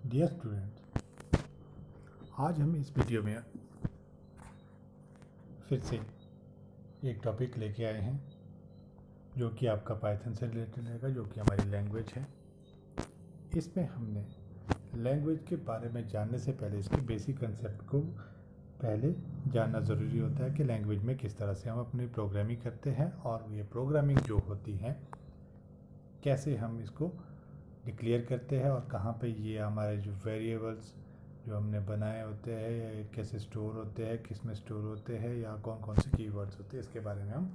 Dear students, आज हम इस वीडियो में फिर से एक टॉपिक लेके आए हैं जो कि आपका पाइथन से रिलेटेड रहेगा, जो कि हमारी लैंग्वेज है। इसमें हमने लैंग्वेज के बारे में जानने से पहले इसके बेसिक कंसेप्ट को पहले जानना ज़रूरी होता है कि लैंग्वेज में किस तरह से हम अपनी प्रोग्रामिंग करते हैं और ये प्रोग्रामिंग जो होती है कैसे हम इसको डिक्लेयर करते हैं और कहाँ पे ये हमारे जो वेरिएबल्स जो हमने बनाए होते हैं कैसे स्टोर होते हैं, किस में स्टोर होते हैं या कौन कौन से कीवर्ड्स होते हैं, इसके बारे में हम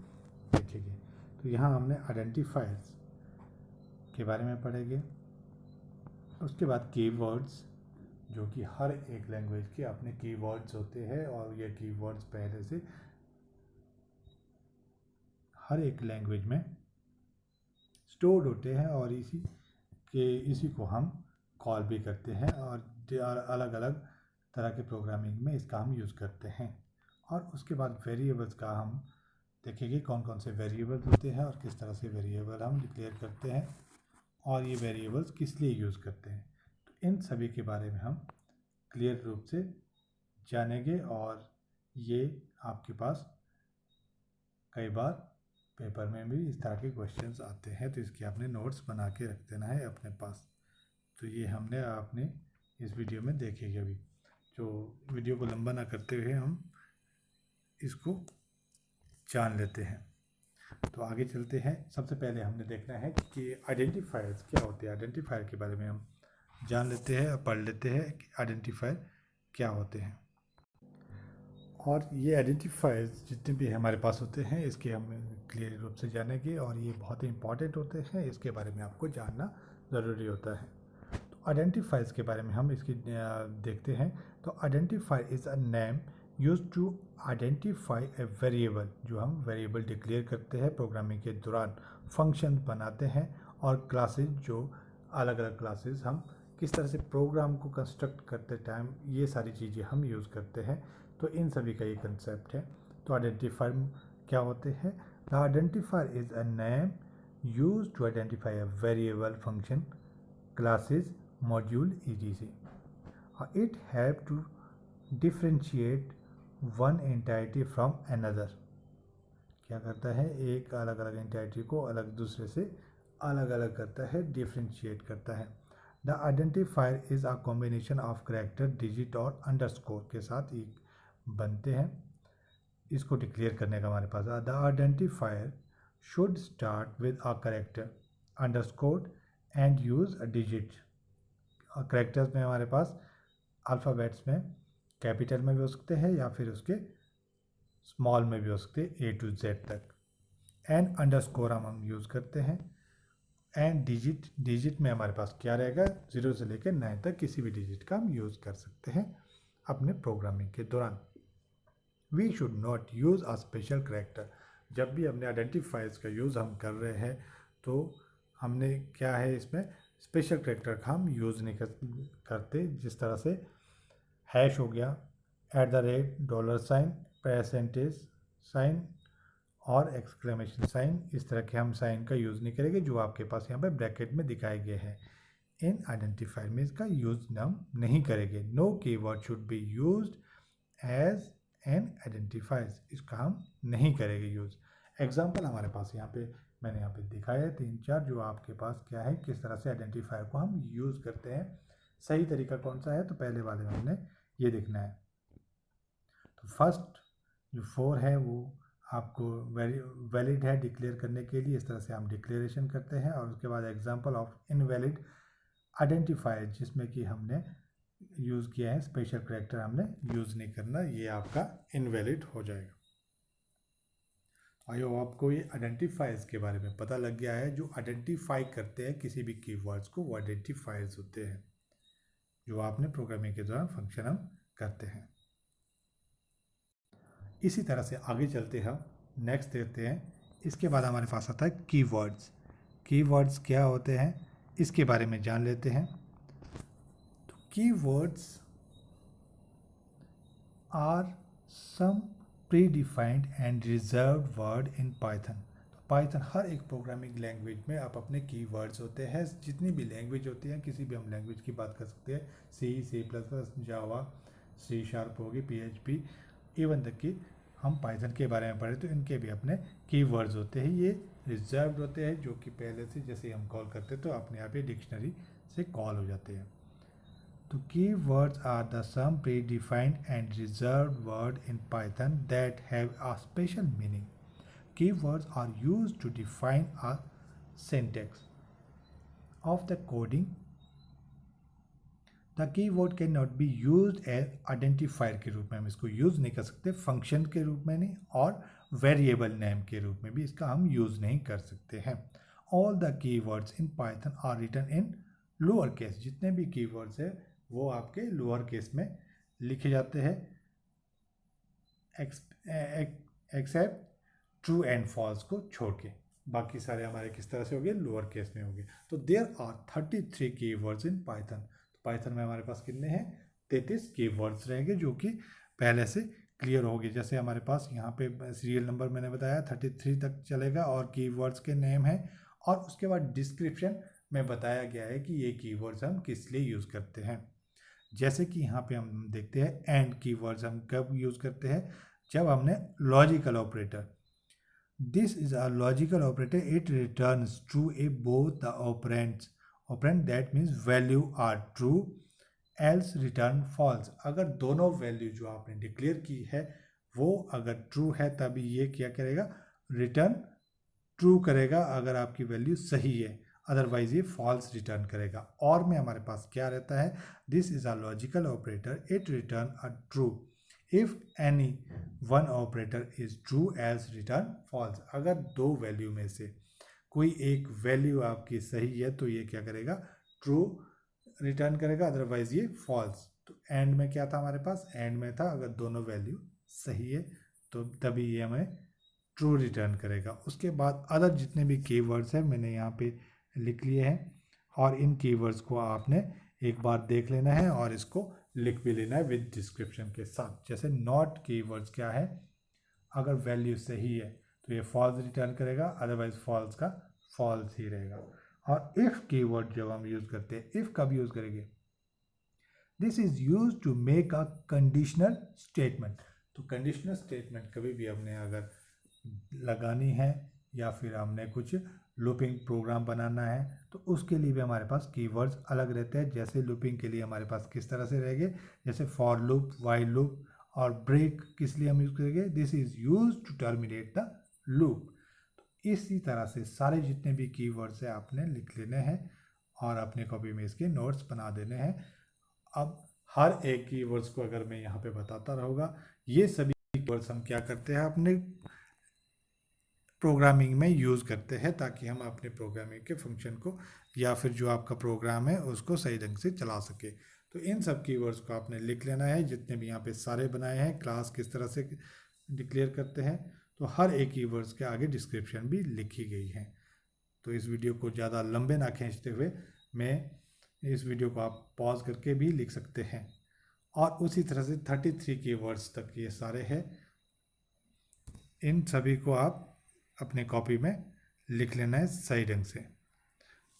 देखेंगे। तो यहाँ हमने आइडेंटिफायर्स के बारे में पढ़ेंगे। उसके बाद कीवर्ड्स, जो कि हर एक लैंग्वेज के अपने कीवर्ड्स होते हैं और ये कीवर्ड्स पहले से हर एक लैंग्वेज में स्टोर्ड होते हैं और इसी को हम कॉल भी करते हैं और अलग अलग तरह के प्रोग्रामिंग में इसका हम यूज़ करते हैं। और उसके बाद वेरिएबल्स का हम देखेंगे कौन कौन से वेरिएबल्स होते हैं और किस तरह से वेरिएबल हम डिक्लेयर करते हैं और ये वेरिएबल्स किस लिए यूज़ करते हैं। तो इन सभी के बारे में हम क्लियर रूप से जानेंगे और ये आपके पास कई बार पेपर में भी इस तरह के क्वेश्चंस आते हैं, तो इसके आपने नोट्स बना के रख देना है अपने पास। तो ये हमने आपने इस वीडियो में देखेंगे। अभी जो वीडियो को लंबा ना करते हुए हम इसको जान लेते हैं। तो आगे चलते हैं। सबसे पहले हमने देखना है कि आइडेंटिफायर्स क्या होते हैं। आइडेंटिफायर के बारे में हम जान लेते हैं और पढ़ लेते हैं कि आइडेंटिफायर क्या होते हैं। और ये आइडेंटिफायर्स जितने भी हमारे पास होते हैं इसके हम क्लियर रूप से जानेंगे और ये बहुत ही इंपॉर्टेंट होते हैं, इसके बारे में आपको जानना ज़रूरी होता है। तो आइडेंटिफायर्स के बारे में हम इसकी देखते हैं। तो identifier is a name used to identify a variable, जो हम वेरिएबल डिक्लेयर करते हैं प्रोग्रामिंग के दौरान, फंक्शन बनाते हैं और क्लासेस, जो अलग अलग क्लासेस हम किस तरह से प्रोग्राम को कंस्ट्रक्ट करते टाइम ये सारी चीज़ें हम यूज़ करते हैं। तो इन सभी का ये कंसेप्ट है। तो आइडेंटिफायर क्या होते हैं? The identifier is a name use to identify a variable, function, classes, module etc. It help to differentiate one entity from another. क्या करता है? एक अलग अलग एंटिटी को अलग दूसरे से अलग अलग करता है, डिफ्रेंशिएट करता है। The identifier is a combination of character, digit और अंडरस्कोर के साथ एक बनते हैं। इसको डिक्लेयर करने का हमारे पास the identifier should start with a character, underscore and use a digit. Characters में हमारे पास अल्फ़ाबेट्स में कैपिटल में भी हो सकते हैं या फिर उसके स्मॉल में भी हो सकते हैं, A to Z तक। एंड अंडरस्कोर हम यूज़ करते हैं। एंड डिजिट में हमारे पास क्या रहेगा? 0 से लेकर 9 तक किसी भी डिजिट का हम यूज़ कर सकते हैं अपने प्रोग्रामिंग के दौरान। We should not use a special character. जब भी हमने आइडेंटिफायर्स का यूज़ हम कर रहे हैं तो हमने क्या है, इसमें स्पेशल कैरेक्टर का हम यूज़ नहीं करते। जिस तरह से हैश हो गया, @ $, परसेंटेज साइन और एक्सक्लेमेशन साइन, इस तरह के हम साइन का यूज़ नहीं करेंगे जो आपके पास यहाँ पे ब्रैकेट में दिखाए गए हैं। इन आइडेंटिफायर में इसका यूज़ हम नहीं करेंगे। No keyword should be used as an identifiers, इसका हम नहीं करेंगे यूज़। एग्जाम्पल हमारे पास यहाँ पे मैंने यहाँ पे दिखाया है 3-4, जो आपके पास क्या है, किस तरह से आइडेंटिफायर को हम यूज़ करते हैं। सही तरीका कौन सा है? तो पहले वाले में हमने ये देखना है। तो फर्स्ट जो 4 है वो आपको वैलिड है डिक्लेयर करने के लिए, इस तरह से हम डिक्लेरेशन करते हैं। और उसके बाद एग्जांपल ऑफ इनवैलिड आइडेंटिफायर, जिसमें कि हमने यूज़ किया है स्पेशल कैरेक्टर, हमने यूज़ नहीं करना, ये आपका इनवैलिड हो जाएगा। आई होप आपको ये आइडेंटिफायर्स के बारे में पता लग गया है। जो आइडेंटिफाई करते हैं किसी भी कीवर्ड्स को वो आइडेंटिफायर्स होते हैं, जो आपने प्रोग्रामिंग के दौरान फंक्शन हम करते हैं। इसी तरह से आगे चलते हम नेक्स्ट देखते हैं। इसके बाद हमारे पास आता है कीवर्ड्स। कीवर्ड्स क्या होते हैं इसके बारे में जान लेते हैं। तो keywords are some predefined and reserved word in Python. Python हर एक प्रोग्रामिंग लैंग्वेज में आप अपने कीवर्ड्स होते हैं, जितनी भी लैंग्वेज होती हैं, किसी भी हम लैंग्वेज की बात कर सकते हैं, C++, जावा, C# होगी, PHP, इवन तक कि हम पाइथन के बारे में पढ़े तो इनके भी अपने कीवर्ड्स होते हैं। ये रिजर्व्ड होते हैं, जो कि पहले से जैसे हम कॉल करते तो अपने आप ही डिक्शनरी से कॉल हो जाते हैं। तो keywords are the some predefined and reserved word in Python that have a special meaning. Keywords are used to define a syntax of the coding. The keyword cannot be used as identifier के रूप में हम इसको use नहीं कर सकते, function के रूप में नहीं, और वेरिएबल नेम के रूप में भी इसका हम यूज़ नहीं कर सकते हैं। All the keywords in Python are written in lower case. जितने भी keywords है वो आपके लोअर केस में लिखे जाते हैं, एक्सेप्ट ट्रू एंड फॉल्स को छोड़ के, बाकी सारे हमारे किस तरह से हो गए, लोअर केस में हो गए। तो there are 33 keywords in Python. तो पाइथन में हमारे पास कितने हैं, 33 कीवर्ड्स रहेंगे, जो कि पहले से क्लियर हो गए। जैसे हमारे पास यहाँ पे सीरियल नंबर मैंने बताया 33 तक चलेगा, और कीवर्ड्स के नेम है, और उसके बाद डिस्क्रिप्शन में बताया गया है कि ये कीवर्ड्स हम किस लिए यूज़ करते हैं। जैसे कि यहाँ पे हम देखते हैं एंड कीवर्ड्स हम कब यूज़ करते हैं, जब हमने logical operator, this is a logical operator, it returns true a both the operands, operand that means value are true, else return false. अगर दोनों वैल्यू जो आपने डिक्लेयर की है वो अगर ट्रू है तभी ये क्या करेगा, रिटर्न ट्रू करेगा अगर आपकी वैल्यू सही है, अदरवाइज ये फॉल्स रिटर्न करेगा। और में हमारे पास क्या रहता है, this is a logical operator, it return a true if any one operator is true, else return false. अगर दो वैल्यू में से कोई एक वैल्यू आपकी सही है तो ये क्या करेगा, ट्रू रिटर्न करेगा, अदरवाइज ये फॉल्स। तो एंड में क्या था हमारे पास, एंड में था अगर दोनों वैल्यू सही है तो तभी ये हमें ट्रू रिटर्न करेगा। उसके बाद अदर जितने भी कीवर्ड्स हैं मैंने यहाँ पे लिख लिए हैं, और इन कीवर्ड्स को आपने एक बार देख लेना है और इसको लिख भी लेना है विद डिस्क्रिप्शन के साथ। जैसे नॉट कीवर्ड्स क्या है, अगर वैल्यू सही है तो ये फॉल्स रिटर्न करेगा, अदरवाइज फॉल्स का फॉल्स ही रहेगा। और इफ़ कीवर्ड जब हम यूज़ करते हैं, इफ़ कब यूज़ करेंगे, this is use to make a conditional statement. तो कंडीशनल स्टेटमेंट कभी भी हमने अगर लगानी है या फिर हमने कुछ लूपिंग प्रोग्राम बनाना है तो उसके लिए भी हमारे पास कीवर्ड्स अलग रहते हैं। जैसे लूपिंग के लिए हमारे पास किस तरह से रहेंगे, जैसे फॉर लूप, वाइल लूप, और ब्रेक किस लिए हम यूज़ करेंगे, this is use to terminate the loop. तो इसी तरह से सारे जितने भी कीवर्ड्स हैं आपने लिख लेने हैं और अपने कॉपी में इसके नोट्स बना देने हैं। अब हर एक कीवर्ड्स को अगर मैं यहाँ पे बताता रहूँगा, ये सभी कीवर्ड्स हम क्या करते हैं अपने प्रोग्रामिंग में यूज़ करते हैं, ताकि हम अपने प्रोग्रामिंग के फंक्शन को या फिर जो आपका प्रोग्राम है उसको सही ढंग से चला सके। तो इन सब कीवर्ड्स को आपने लिख लेना है, जितने भी यहाँ पे सारे बनाए हैं, क्लास किस तरह से डिक्लेयर करते हैं, तो हर एक कीवर्ड्स के आगे डिस्क्रिप्शन भी लिखी गई है। तो इस वीडियो को ज़्यादा लंबे ना खींचते हुए मैं इस वीडियो को आप पॉज करके भी लिख सकते हैं, और उसी तरह से 33 कीवर्ड्स तक ये सारे हैं। इन सभी को आप अपने कॉपी में लिख लेना है सही ढंग से।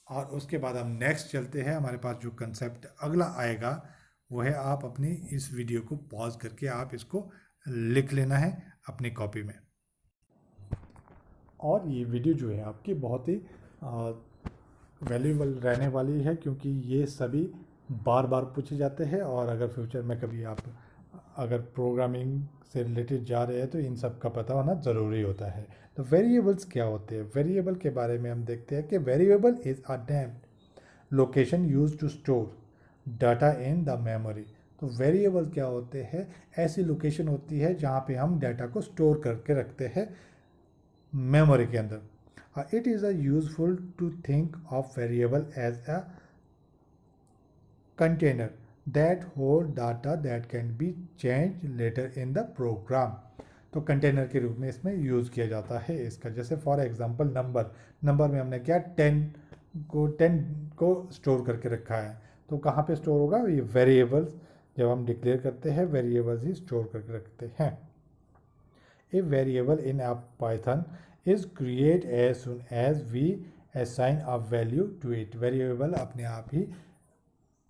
और उसके बाद हम नेक्स्ट चलते हैं, हमारे पास जो कंसेप्ट अगला आएगा वो है, आप अपनी इस वीडियो को पॉज करके आप इसको लिख लेना है अपनी कॉपी में। और ये वीडियो जो है आपकी बहुत ही वैल्यूएबल रहने वाली है, क्योंकि ये सभी बार बार पूछे जाते हैं, और अगर फ्यूचर में कभी आप अगर प्रोग्रामिंग से रिलेटेड जा रहे हैं तो इन सब का पता होना ज़रूरी होता है। तो वेरिएबल्स क्या होते हैं, वेरिएबल के बारे में हम देखते हैं कि variable is a named location use to store data in the memory. तो वेरिएबल क्या होते हैं, ऐसी लोकेशन होती है जहाँ पे हम डाटा को स्टोर करके रखते हैं मेमोरी के अंदर। It is useful to think of variable as a container that hold data that can be changed later in the program। तो कंटेनर के रूप में इसमें यूज़ किया जाता है इसका। जैसे फॉर एग्जांपल नंबर में हमने क्या 10 को स्टोर करके रखा है, तो कहाँ पे स्टोर होगा, ये वेरिएबल्स जब हम डिक्लेयर करते हैं वेरिएबल्स ही स्टोर करके रखते हैं। A variable in a Python is create as soon as we assign a value to it. Variable अपने आप ही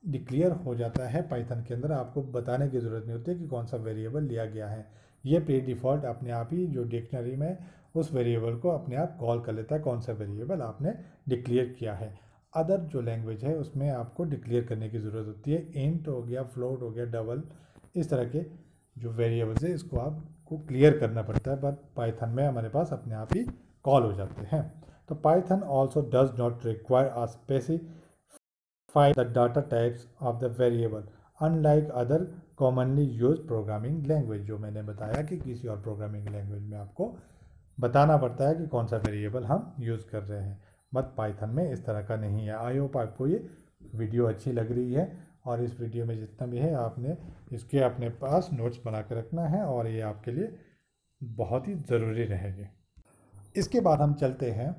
डिक्लेयर हो जाता है पाइथन के अंदर, आपको बताने की ज़रूरत नहीं होती है कि कौन सा वेरिएबल लिया गया है। ये प्री डिफ़ॉल्ट अपने आप ही जो डिक्शनरी में उस वेरिएबल को अपने आप कॉल कर लेता है कौन सा वेरिएबल आपने डिक्लेयर किया है। अदर जो लैंग्वेज है उसमें आपको डिक्लेयर करने की ज़रूरत होती है। इंट हो गया, फ्लोट हो गया, डबल, इस तरह के जो वेरिएबल्स है इसको आपको क्लियर करना पड़ता है, बट पाइथन में हमारे पास अपने आप ही कॉल हो जाते हैं। तो Python also does not require a specify the data types of the variable unlike other commonly used programming language। जो मैंने बताया कि किसी और प्रोग्रामिंग लैंग्वेज में आपको बताना पड़ता है कि कौन सा वेरिएबल हम यूज़ कर रहे हैं, बट पाइथन में इस तरह का नहीं है। आई होप आपको ये वीडियो अच्छी लग रही है, और इस वीडियो में जितना भी है आपने इसके अपने पास नोट्स बना कर रखना है, और ये आपके लिए बहुत ही ज़रूरी रहेंगे। इसके बाद हम चलते हैं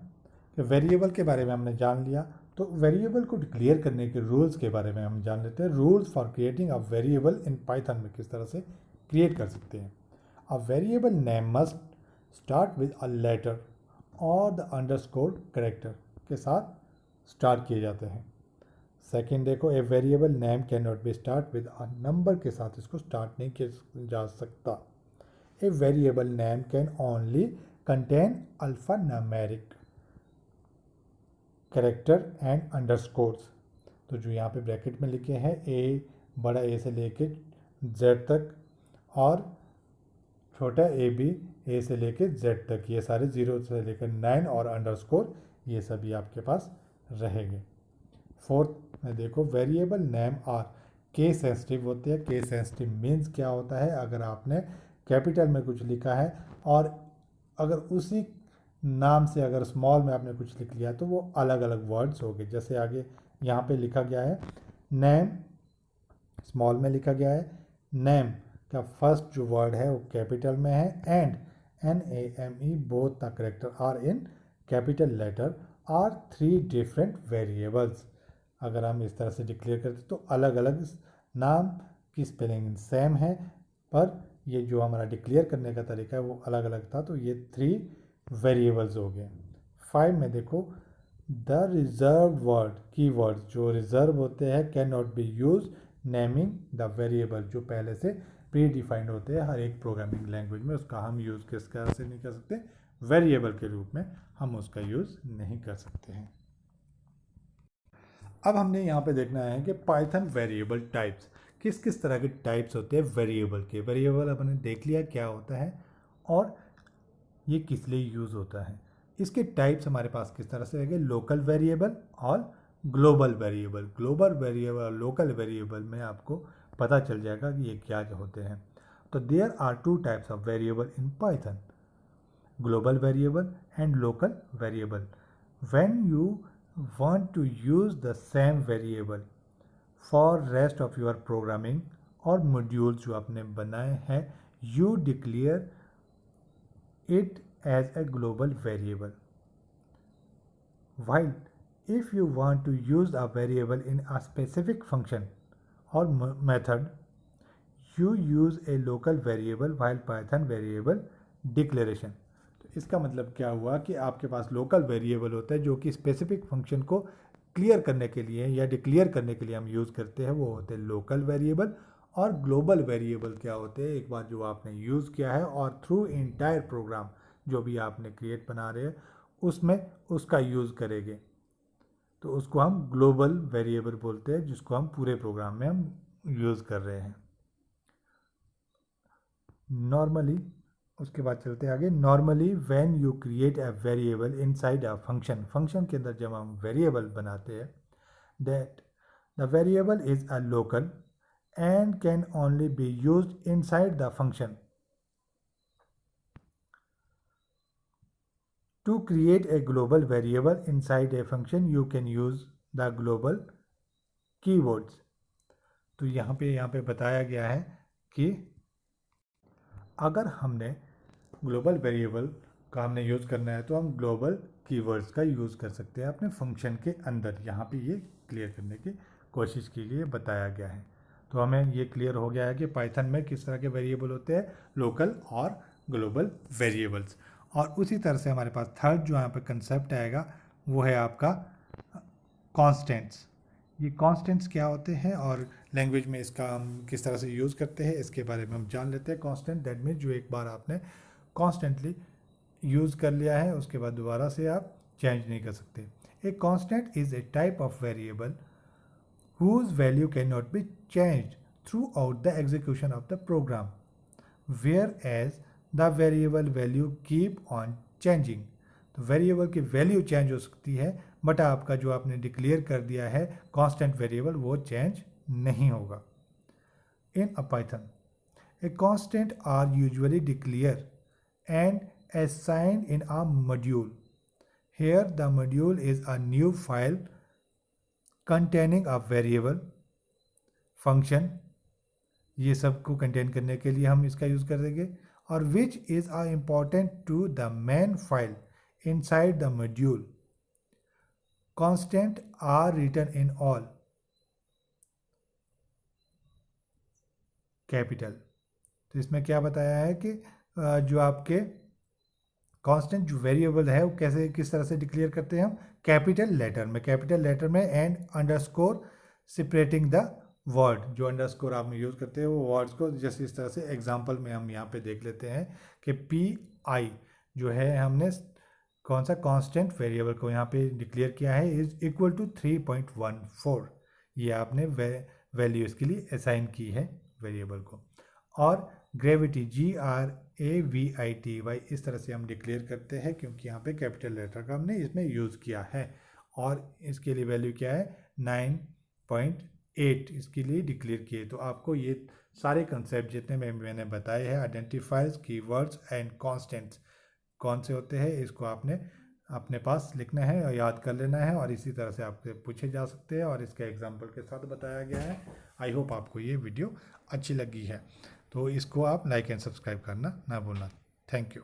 कि वेरिएबल के बारे में हमने जान लिया, तो वेरिएबल को डिक्लेयर करने के रूल्स के बारे में हम जान लेते हैं। Rules for creating a variable in Python में किस तरह से क्रिएट कर सकते हैं। A variable name must start with a letter और द अंडरस्कोर कैरेक्टर के साथ स्टार्ट किए जाते हैं। सेकेंड देखो, a variable name can not be start with a number के साथ इसको स्टार्ट नहीं किया जा सकता। A variable name can only contain alphanumeric character and underscores. तो जो यहाँ पे ब्रैकेट में लिखे हैं ए, बड़ा ए से लेके जेड तक, और छोटा ए भी ए से लेके जेड तक, ये सारे 0 से लेकर 9 और अंडरस्कोर ये सभी आपके पास रहेंगे। फोर्थ में देखो, variable name are case sensitive होते हैं। केस सेंसिटिव मीन्स क्या होता है, अगर आपने कैपिटल में कुछ लिखा है और अगर उसी नाम से अगर स्मॉल में आपने कुछ लिख लिया तो वो अलग अलग वर्ड्स हो गए। जैसे आगे यहाँ पे लिखा गया है नेम, स्मॉल में लिखा गया है, नेम का फर्स्ट जो वर्ड है वो कैपिटल में है, and NAME both the character are in capital letter are 3 different variables. अगर हम इस तरह से डिक्लेयर करते तो अलग अलग नाम की स्पेलिंग सेम है, पर ये जो हमारा डिक्लेयर करने का तरीका है वो अलग अलग था, तो ये 3 वेरिएबल्स हो गए। 5 में देखो, द रिजर्व वर्ड, की वर्ड जो रिजर्व होते हैं can not B use naming the variable, जो पहले से प्री डिफाइंड होते हैं हर एक प्रोग्रामिंग लैंग्वेज में, उसका हम यूज़ किस तरह से नहीं कर सकते, वेरिएबल के रूप में हम उसका यूज़ नहीं कर सकते हैं। अब हमने यहाँ पे देखना है कि पाइथन वेरिएबल टाइप्स, किस किस तरह के टाइप्स होते हैं वेरिएबल के। वेरिएबल अपने देख लिया क्या होता है और ये किस लिए यूज़ होता है। इसके टाइप्स हमारे पास किस तरह से रहेंगे, लोकल वेरिएबल और ग्लोबल वेरिएबल। ग्लोबल वेरिएबल और लोकल वेरिएबल में आपको पता चल जाएगा कि ये क्या होते हैं। तो there are 2 types of variable in Python, global variable and local variable. When you want to use the same variable for rest of your programming और modules जो आपने बनाए हैं, you declare it as a global variable, while if you want to use a variable in a specific function or method, you use a local variable while Python variable declaration। इसका मतलब क्या हुआ कि आपके पास लोकल वेरिएबल होता है जो कि स्पेसिफिक फंक्शन को क्लियर करने के लिए या डिक्लेयर करने के लिए हम यूज़ करते हैं, वो होते हैं लोकल वेरिएबल। और ग्लोबल वेरिएबल क्या होते हैं, एक बार जो आपने यूज़ किया है और थ्रू इंटायर प्रोग्राम जो भी आपने क्रिएट बना रहे हैं उसमें उसका यूज़ करेंगे, तो उसको हम ग्लोबल वेरिएबल बोलते हैं, जिसको हम पूरे प्रोग्राम में हम यूज़ कर रहे हैं नॉर्मली। उसके बाद चलते आगे। Normally when you create a variable inside a function, function के अंदर जब हम वेरिएबल बनाते हैं, that the variable is a local and can only be used inside the function. To create a global variable inside a function you can use the global keywords. तो यहाँ पे बताया गया है कि अगर हमने ग्लोबल वेरिएबल का हमने यूज़ करना है तो हम ग्लोबल कीवर्ड्स का यूज़ कर सकते हैं अपने फंक्शन के अंदर। यहाँ पे ये क्लियर करने की कोशिश की गई है, बताया गया है। तो हमें ये क्लियर हो गया है कि पाइथन में किस तरह के वेरिएबल होते हैं, लोकल और ग्लोबल वेरिएबल्स। और उसी तरह से हमारे पास थर्ड जो यहाँ पे कंसेप्ट आएगा वो है आपका कॉन्स्टेंट्स। ये कॉन्स्टेंट्स क्या होते हैं और लैंग्वेज में इसका हम किस तरह से यूज़ करते हैं इसके बारे में हम जान लेते हैं। कॉन्स्टेंट दैट मीन्स जो एक बार आपने कॉन्स्टेंटली यूज़ कर लिया है उसके बाद दोबारा से आप चेंज नहीं कर सकते। A constant is a type of variable whose value cannot be changed throughout the execution of the program, whereas the variable value keep on changing। तो वेरिएबल की वैल्यू चेंज हो सकती है बट आपका जो आपने डिक्लेयर कर दिया है कांस्टेंट वेरिएबल वो चेंज नहीं होगा। In a Python a constant are usually declare and assigned in a module। Here the module is a new file containing a variable, function, ये सब को कंटेन करने के लिए हम इसका यूज़ कर देंगे। और which is a important to the main file inside the module. Constant are written in all capital. तो इसमें क्या बताया है कि जो आपके कांस्टेंट जो वेरिएबल है वो कैसे किस तरह से डिक्लेयर करते हैं हम कैपिटल लेटर में and underscore separating the word. जो अंडरस्कोर आप यूज़ करते हैं वो वर्ड्स को जैसे इस तरह से एग्जांपल में हम यहाँ पे देख लेते हैं कि PI जो है हमने कौन सा कांस्टेंट वेरिएबल को यहाँ पे डिक्लेयर किया है इज इक्वल टू 3.14। ये आपने वैल्यू इसके लिए असाइन की है वेरिएबल को। और ग्रेविटी GRAVITY इस तरह से हम डिक्लेयर करते हैं क्योंकि यहाँ पे कैपिटल लेटर का हमने इसमें यूज़ किया है और इसके लिए वैल्यू क्या है 9.8 इसके लिए डिक्लेयर किए। तो आपको ये सारे कंसेप्ट जितने मैंने बताए हैं आइडेंटिफायर्स, कीवर्ड्स एंड कॉन्स्टेंट्स कौन से होते हैं इसको आपने अपने पास लिखना है और याद कर लेना है और इसी तरह से आपसे पूछे जा सकते हैं और इसके एग्जाम्पल के साथ बताया गया है। आई होप आपको ये वीडियो अच्छी लगी है तो इसको आप लाइक एंड सब्सक्राइब करना ना भूलना। Thank you.